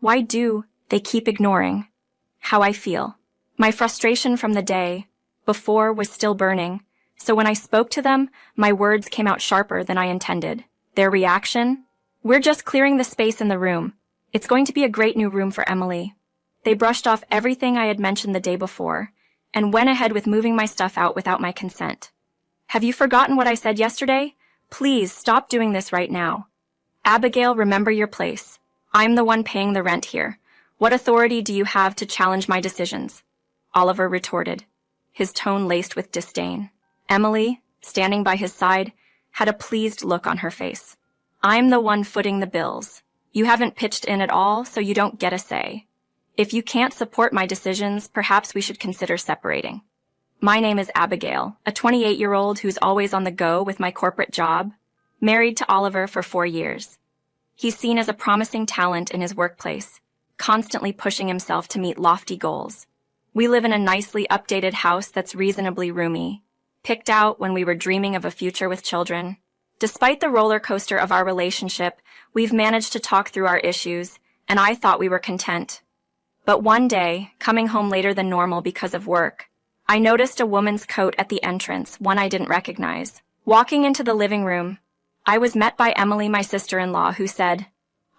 Why do they keep ignoring how I feel? My frustration from the day before was still burning, so when I spoke to them, my words came out sharper than I intended. Their reaction? We're just clearing the space in the room. It's going to be a great new room for Emily. They brushed off everything I had mentioned the day before and went ahead with moving my stuff out without my consent. Have you forgotten what I said yesterday? Please stop doing this right now. Abigail, remember your place. I'm the one paying the rent here. What authority do you have to challenge my decisions? Oliver retorted, his tone laced with disdain. Emily, standing by his side, had a pleased look on her face. I'm the one footing the bills. You haven't pitched in at all, so you don't get a say. If you can't support my decisions, perhaps we should consider separating. My name is Abigail, a 28-year-old who's always on the go with my corporate job, married to Oliver for 4 years. He's seen as a promising talent in his workplace, constantly pushing himself to meet lofty goals. We live in a nicely updated house that's reasonably roomy, picked out when we were dreaming of a future with children. Despite the roller coaster of our relationship, we've managed to talk through our issues, and I thought we were content. But one day, coming home later than normal because of work, I noticed a woman's coat at the entrance, one I didn't recognize. Walking into the living room, I was met by Emily, my sister-in-law, who said,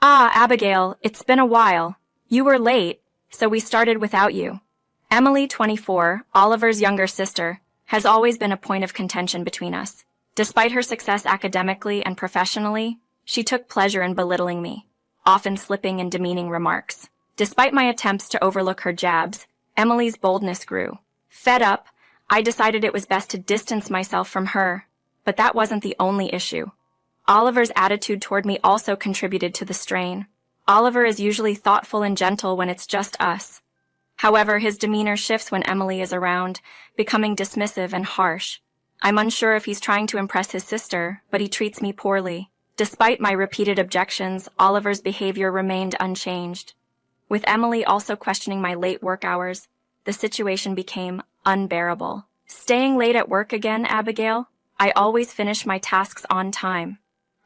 "Ah, Abigail, it's been a while. You were late, so we started without you." Emily, 24, Oliver's younger sister, has always been a point of contention between us. Despite her success academically and professionally, she took pleasure in belittling me, often slipping in demeaning remarks. Despite my attempts to overlook her jabs, Emily's boldness grew. Fed up, I decided it was best to distance myself from her, but that wasn't the only issue. Oliver's attitude toward me also contributed to the strain. Oliver is usually thoughtful and gentle when it's just us. However, his demeanor shifts when Emily is around, becoming dismissive and harsh. I'm unsure if he's trying to impress his sister, but he treats me poorly. Despite my repeated objections, Oliver's behavior remained unchanged. With Emily also questioning my late work hours, the situation became unbearable. Staying late at work again, Abigail? I always finish my tasks on time.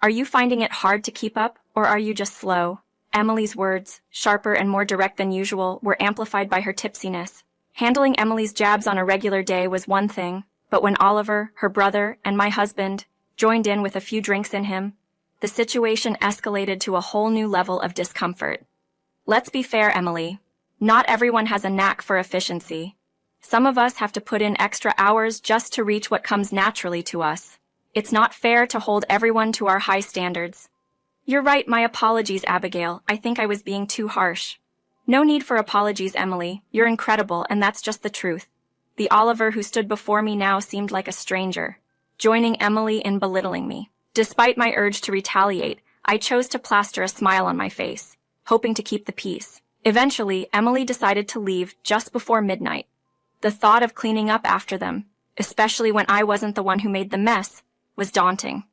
Are you finding it hard to keep up, or are you just slow? Emily's words, sharper and more direct than usual, were amplified by her tipsiness. Handling Emily's jabs on a regular day was one thing, but when Oliver, her brother, and my husband joined in with a few drinks in him, the situation escalated to a whole new level of discomfort. Let's be fair, Emily. Not everyone has a knack for efficiency. Some of us have to put in extra hours just to reach what comes naturally to us. It's not fair to hold everyone to our high standards. You're right, my apologies, Abigail. I think I was being too harsh. No need for apologies, Emily. You're incredible, and that's just the truth. The Oliver who stood before me now seemed like a stranger, joining Emily in belittling me. Despite my urge to retaliate, I chose to plaster a smile on my face, hoping to keep the peace. Eventually, Emily decided to leave just before midnight. The thought of cleaning up after them, especially when I wasn't the one who made the mess, was daunting.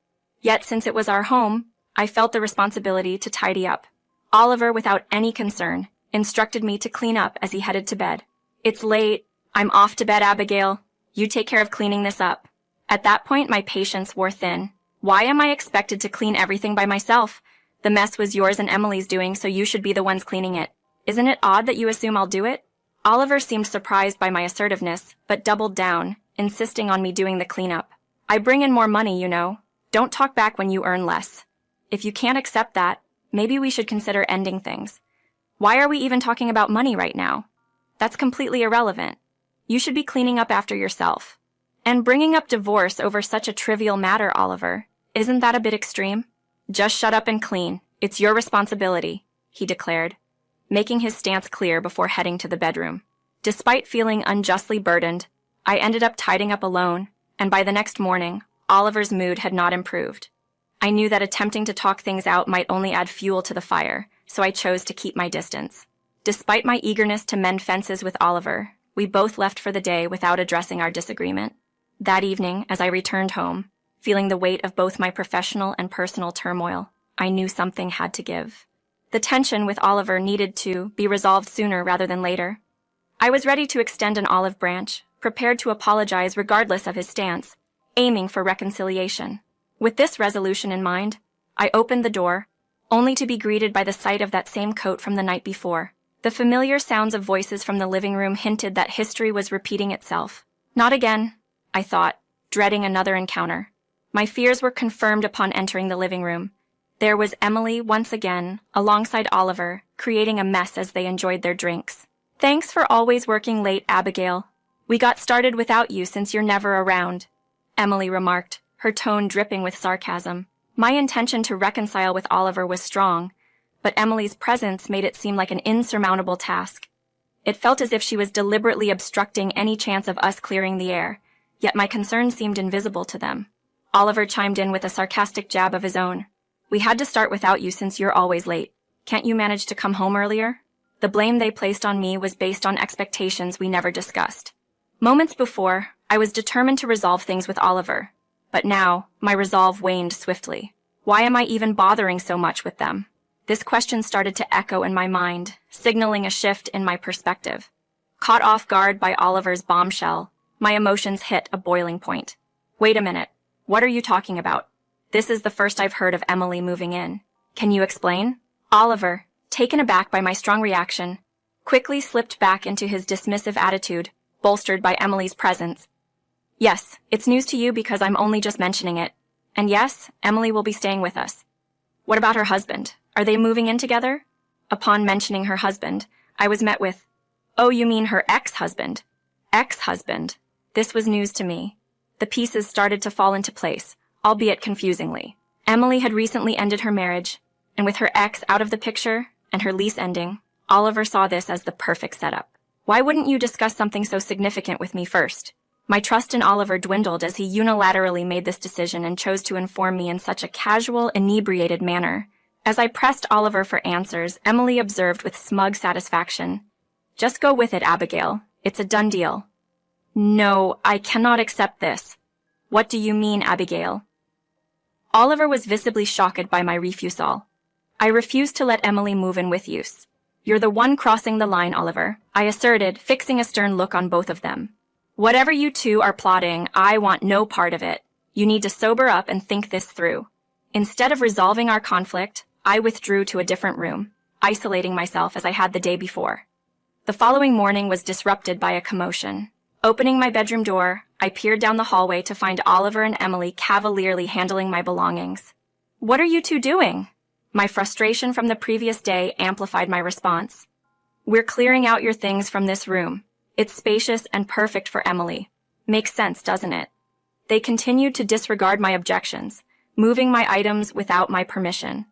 Yet since it was our home, I felt the responsibility to tidy up. Oliver, without any concern, instructed me to clean up as he headed to bed. It's late. I'm off to bed, Abigail. You take care of cleaning this up. At that point, my patience wore thin. Why am I expected to clean everything by myself? The mess was yours and Emily's doing, so you should be the ones cleaning it. Isn't it odd that you assume I'll do it? Oliver seemed surprised by my assertiveness, but doubled down, insisting on me doing the cleanup. I bring in more money, you know. Don't talk back when you earn less. If you can't accept that, maybe we should consider ending things. Why are we even talking about money right now? That's completely irrelevant. You should be cleaning up after yourself. And bringing up divorce over such a trivial matter, Oliver, isn't that a bit extreme? Just shut up and clean. It's your responsibility, he declared, making his stance clear before heading to the bedroom. Despite feeling unjustly burdened, I ended up tidying up alone, and by the next morning, Oliver's mood had not improved. I knew that attempting to talk things out might only add fuel to the fire, so I chose to keep my distance. Despite my eagerness to mend fences with Oliver, we both left for the day without addressing our disagreement. That evening, as I returned home, feeling the weight of both my professional and personal turmoil, I knew something had to give. The tension with Oliver needed to be resolved sooner rather than later. I was ready to extend an olive branch, prepared to apologize regardless of his stance, aiming for reconciliation. With this resolution in mind, I opened the door, only to be greeted by the sight of that same coat from the night before. The familiar sounds of voices from the living room hinted that history was repeating itself. Not again, I thought, dreading another encounter. My fears were confirmed upon entering the living room. There was Emily once again, alongside Oliver, creating a mess as they enjoyed their drinks. Thanks for always working late, Abigail. We got started without you since you're never around, Emily remarked, her tone dripping with sarcasm. My intention to reconcile with Oliver was strong, but Emily's presence made it seem like an insurmountable task. It felt as if she was deliberately obstructing any chance of us clearing the air, yet my concern seemed invisible to them. Oliver chimed in with a sarcastic jab of his own. We had to start without you since you're always late. Can't you manage to come home earlier? The blame they placed on me was based on expectations we never discussed. Moments before, I was determined to resolve things with Oliver, but now, my resolve waned swiftly. Why am I even bothering so much with them? This question started to echo in my mind, signaling a shift in my perspective. Caught off guard by Oliver's bombshell, my emotions hit a boiling point. Wait a minute. What are you talking about? This is the first I've heard of Emily moving in. Can you explain? Oliver, taken aback by my strong reaction, quickly slipped back into his dismissive attitude, bolstered by Emily's presence. Yes, it's news to you because I'm only just mentioning it. And yes, Emily will be staying with us. What about her husband? Are they moving in together? Upon mentioning her husband, I was met with, "Oh, you mean her ex-husband?" Ex-husband. This was news to me. The pieces started to fall into place, albeit confusingly. Emily had recently ended her marriage, and with her ex out of the picture and her lease ending, Oliver saw this as the perfect setup. Why wouldn't you discuss something so significant with me first? My trust in Oliver dwindled as he unilaterally made this decision and chose to inform me in such a casual, inebriated manner. As I pressed Oliver for answers, Emily observed with smug satisfaction. Just go with it, Abigail. It's a done deal. No, I cannot accept this. What do you mean, Abigail? Oliver was visibly shocked by my refusal. I refuse to let Emily move in with you. You're the one crossing the line, Oliver, I asserted, fixing a stern look on both of them. Whatever you two are plotting, I want no part of it. You need to sober up and think this through. Instead of resolving our conflict, I withdrew to a different room, isolating myself as I had the day before. The following morning was disrupted by a commotion. Opening my bedroom door, I peered down the hallway to find Oliver and Emily cavalierly handling my belongings. What are you two doing? My frustration from the previous day amplified my response. We're clearing out your things from this room. It's spacious and perfect for Emily. Makes sense, doesn't it? They continued to disregard my objections, moving my items without my permission.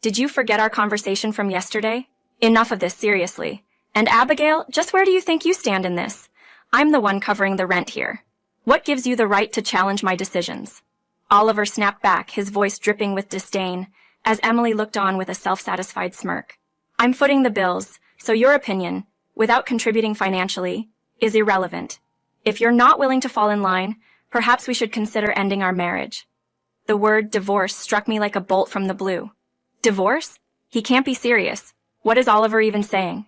Did you forget our conversation from yesterday? Enough of this, seriously. And Abigail, just where do you think you stand in this? I'm the one covering the rent here. What gives you the right to challenge my decisions? Oliver snapped back, his voice dripping with disdain, as Emily looked on with a self-satisfied smirk. I'm footing the bills, so your opinion, without contributing financially, is irrelevant. If you're not willing to fall in line, perhaps we should consider ending our marriage. The word divorce struck me like a bolt from the blue. Divorce? He can't be serious. What is Oliver even saying?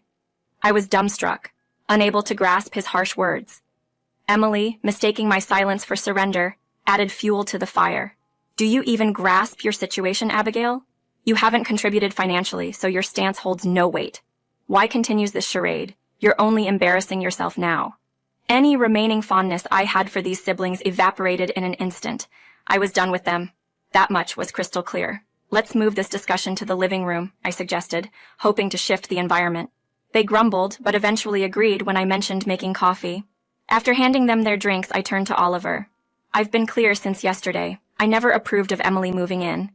I was dumbstruck, unable to grasp his harsh words. Emily, mistaking my silence for surrender, added fuel to the fire. Do you even grasp your situation, Abigail? You haven't contributed financially, so your stance holds no weight. Why continues this charade? You're only embarrassing yourself now. Any remaining fondness I had for these siblings evaporated in an instant. I was done with them. That much was crystal clear. Let's move this discussion to the living room, I suggested, hoping to shift the environment. They grumbled, but eventually agreed when I mentioned making coffee. After handing them their drinks, I turned to Oliver. I've been clear since yesterday. I never approved of Emily moving in.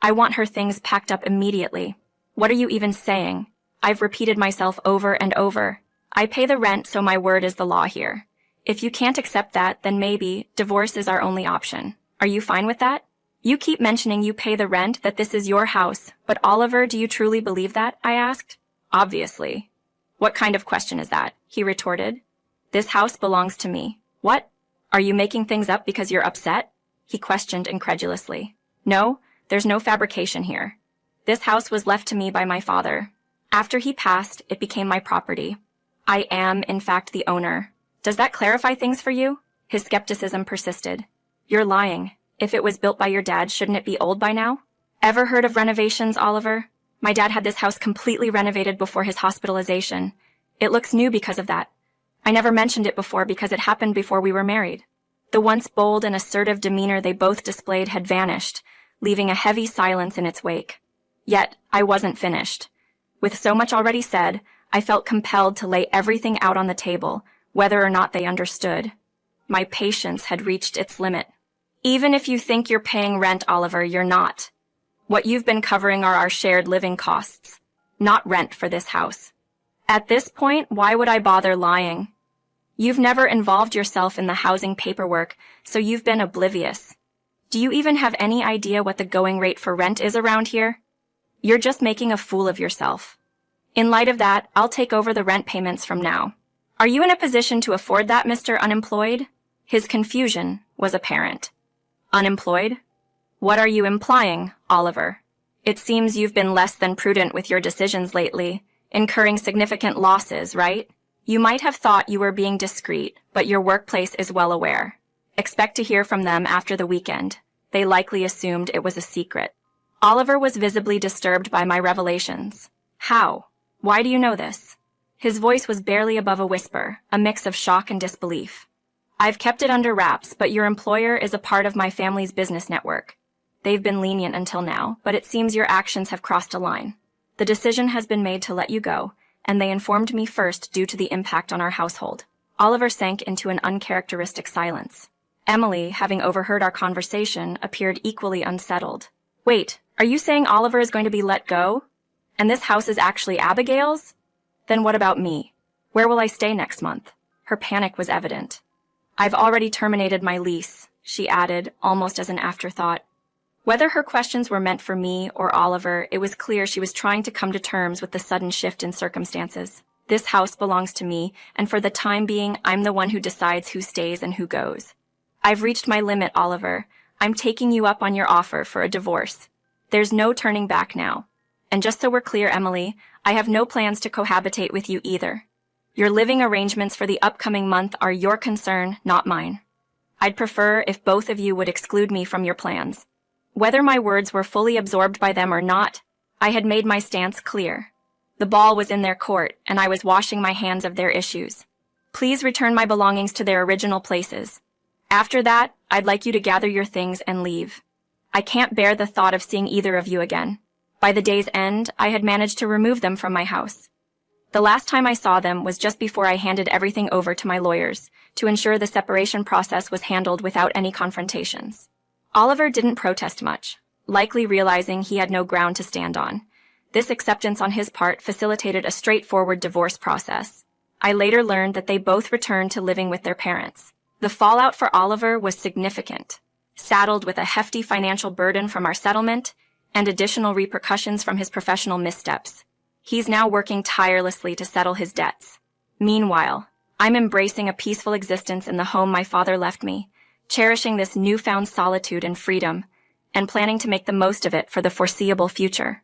I want her things packed up immediately. What are you even saying? I've repeated myself over and over. I pay the rent, so my word is the law here. If you can't accept that, then maybe divorce is our only option. Are you fine with that? You keep mentioning you pay the rent, that this is your house, but Oliver, do you truly believe that? I asked. Obviously. What kind of question is that? He retorted. This house belongs to me. What? Are you making things up because you're upset? He questioned incredulously. No, there's no fabrication here. This house was left to me by my father. After he passed, it became my property. I am, in fact, the owner. Does that clarify things for you? His skepticism persisted. You're lying. If it was built by your dad, shouldn't it be old by now? Ever heard of renovations, Oliver? My dad had this house completely renovated before his hospitalization. It looks new because of that. I never mentioned it before because it happened before we were married. The once bold and assertive demeanor they both displayed had vanished, leaving a heavy silence in its wake. Yet, I wasn't finished. With so much already said, I felt compelled to lay everything out on the table, whether or not they understood. My patience had reached its limit. Even if you think you're paying rent, Oliver, you're not. What you've been covering are our shared living costs, not rent for this house. At this point, why would I bother lying? You've never involved yourself in the housing paperwork, so you've been oblivious. Do you even have any idea what the going rate for rent is around here? You're just making a fool of yourself. In light of that, I'll take over the rent payments from now. Are you in a position to afford that, Mr. Unemployed? His confusion was apparent. Unemployed? What are you implying, Oliver? It seems you've been less than prudent with your decisions lately, incurring significant losses, right? You might have thought you were being discreet, but your workplace is well aware. Expect to hear from them after the weekend. They likely assumed it was a secret. Oliver was visibly disturbed by my revelations. How? Why do you know this? His voice was barely above a whisper, a mix of shock and disbelief. I've kept it under wraps, but your employer is a part of my family's business network. They've been lenient until now, but it seems your actions have crossed a line. The decision has been made to let you go, and they informed me first due to the impact on our household. Oliver sank into an uncharacteristic silence. Emily, having overheard our conversation, appeared equally unsettled. Wait, are you saying Oliver is going to be let go? And this house is actually Abigail's? Then what about me? Where will I stay next month? Her panic was evident. I've already terminated my lease, she added, almost as an afterthought. Whether her questions were meant for me or Oliver, it was clear she was trying to come to terms with the sudden shift in circumstances. This house belongs to me, and for the time being, I'm the one who decides who stays and who goes. I've reached my limit, Oliver. I'm taking you up on your offer for a divorce. There's no turning back now. And just so we're clear, Emily, I have no plans to cohabitate with you either. Your living arrangements for the upcoming month are your concern, not mine. I'd prefer if both of you would exclude me from your plans. Whether my words were fully absorbed by them or not, I had made my stance clear. The ball was in their court, and I was washing my hands of their issues. Please return my belongings to their original places. After that, I'd like you to gather your things and leave. I can't bear the thought of seeing either of you again. By the day's end, I had managed to remove them from my house. The last time I saw them was just before I handed everything over to my lawyers, to ensure the separation process was handled without any confrontations. Oliver didn't protest much, likely realizing he had no ground to stand on. This acceptance on his part facilitated a straightforward divorce process. I later learned that they both returned to living with their parents. The fallout for Oliver was significant, saddled with a hefty financial burden from our settlement and additional repercussions from his professional missteps. He's now working tirelessly to settle his debts. Meanwhile, I'm embracing a peaceful existence in the home my father left me, cherishing this newfound solitude and freedom, and planning to make the most of it for the foreseeable future.